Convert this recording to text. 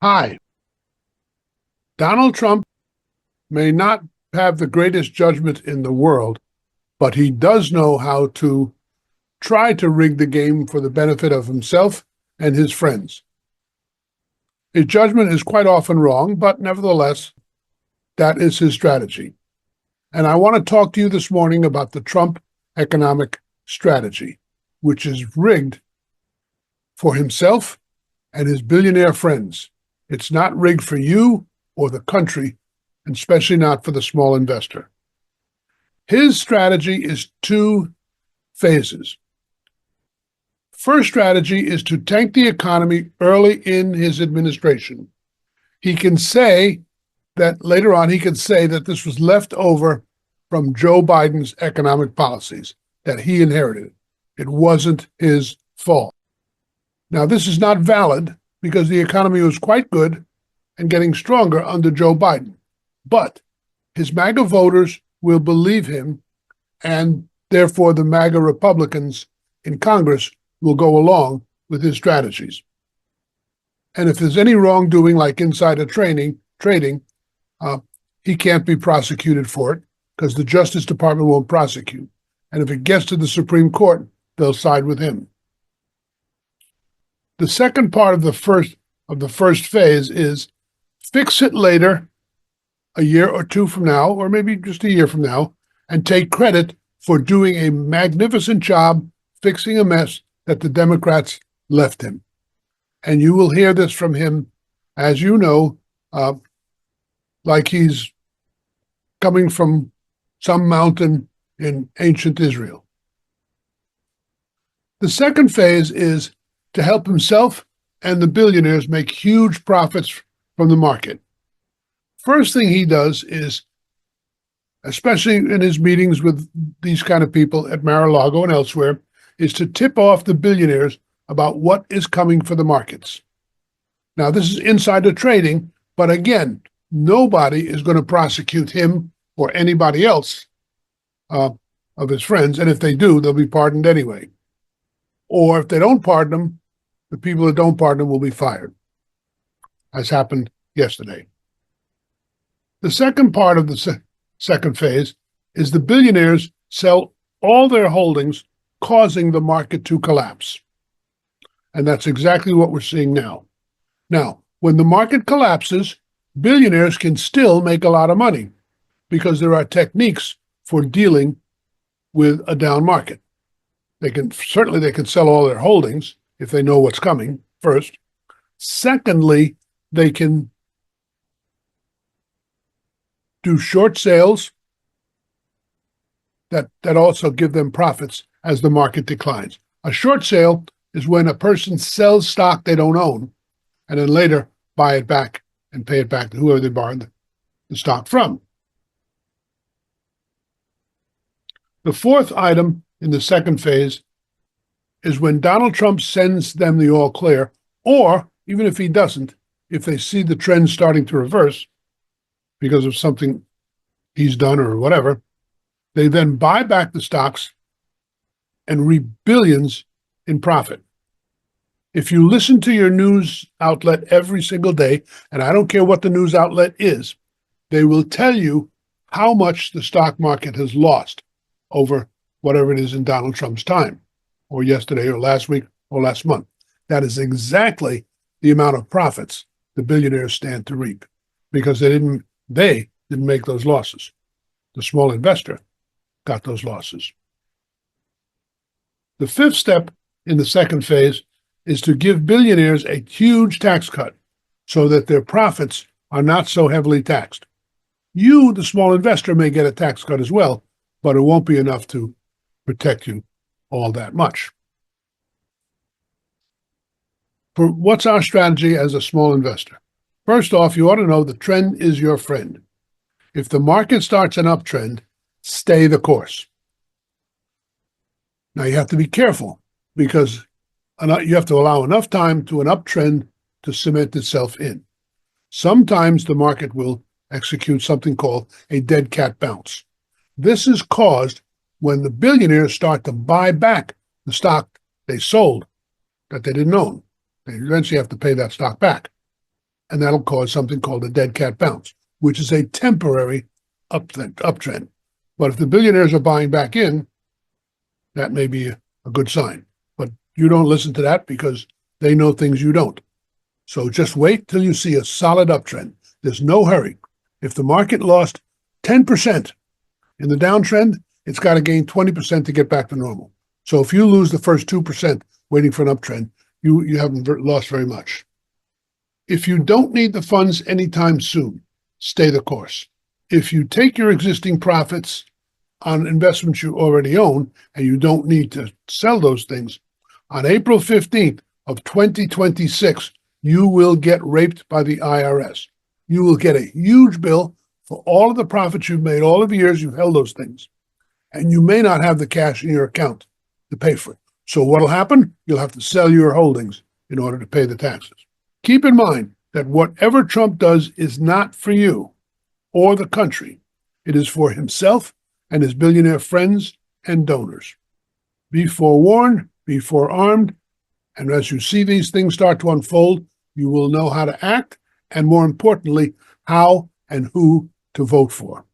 Hi. Donald Trump may not have the greatest judgment in the world, but he does know how to try to rig the game for the benefit of himself and his friends. His judgment is quite often wrong, but nevertheless, that is his strategy. And I want to talk to you this morning about the Trump economic strategy, which is rigged for himself and his billionaire friends. It's not rigged for you or the country, and especially not for the small investor. His strategy is two phases. First strategy is to tank the economy early in his administration. He can say that later on, he can say that this was left over from Joe Biden's economic policies that he inherited. It wasn't his fault. Now, this is not valid because the economy was quite good and getting stronger under Joe Biden. But his MAGA voters will believe him, and therefore the MAGA Republicans in Congress will go along with his strategies. And if there's any wrongdoing like insider trading, he can't be prosecuted for it because the Justice Department won't prosecute. And if it gets to the Supreme Court, they'll side with him. The second part of the first phase is fix it later, a year or two from now, or maybe just a year from now, and take credit for doing a magnificent job fixing a mess that the Democrats left him. And you will hear this from him, as you know, like he's coming from some mountain in ancient Israel. The second phase is to help himself and the billionaires make huge profits from the market. First thing he does is, especially in his meetings with these kind of people at Mar-a-Lago and elsewhere, is to tip off the billionaires about what is coming for the markets. Now, this is insider trading, but again, nobody is going to prosecute him or anybody else of his friends, and if they do, they'll be pardoned anyway. Or if they don't pardon them, the people that don't pardon them will be fired, as happened yesterday. The second part of the second phase is the billionaires sell all their holdings, causing the market to collapse. And that's exactly what we're seeing now. Now, when the market collapses, billionaires can still make a lot of money because there are techniques for dealing with a down market. They can sell all their holdings if they know what's coming first. Secondly, they can do short sales that also give them profits as the market declines. A short sale is when a person sells stock they don't own and then later buy it back and pay it back to whoever they borrowed the stock from. The fourth item in the second phase is when Donald Trump sends them the all clear, or even if he doesn't, if they see the trend starting to reverse because of something he's done or whatever, they then buy back the stocks and reap billions in profit. If you listen to your news outlet every single day, and I don't care what the news outlet is, they will tell you how much the stock market has lost over whatever it is in Donald Trump's time, or yesterday, or last week, or last month. That is exactly the amount of profits the billionaires stand to reap, because they didn't make those losses. The small investor got those losses. The fifth step in the second phase is to give billionaires a huge tax cut so that their profits are not so heavily taxed. You, the small investor, may get a tax cut as well, but it won't be enough to protect you all that much. For what's our strategy as a small investor? First off, you ought to know the trend is your friend. If the market starts an uptrend, stay the course. Now, you have to be careful because you have to allow enough time to an uptrend to cement itself in. Sometimes the market will execute something called a dead cat bounce. This is caused when the billionaires start to buy back the stock they sold that they didn't own. They eventually have to pay that stock back. and that'll cause something called a dead cat bounce, which is a temporary uptrend. But if the billionaires are buying back in, that may be a good sign. But you don't listen to that because they know things you don't. So just wait till you see a solid uptrend. There's no hurry. If the market lost 10% in the downtrend, it's got to gain 20% to get back to normal. So if you lose the first 2% waiting for an uptrend, you haven't lost very much. If you don't need the funds anytime soon, stay the course. If you take your existing profits on investments you already own and you don't need to sell those things, on April 15th of 2026, you will get raped by the IRS. You will get a huge bill for all of the profits you've made, all of the years you've held those things. And you may not have the cash in your account to pay for it. So what'll happen? You'll have to sell your holdings in order to pay the taxes. Keep in mind that whatever Trump does is not for you or the country. It is for himself and his billionaire friends and donors. Be forewarned, be forearmed, and as you see these things start to unfold, you will know how to act and, more importantly, how and who to vote for.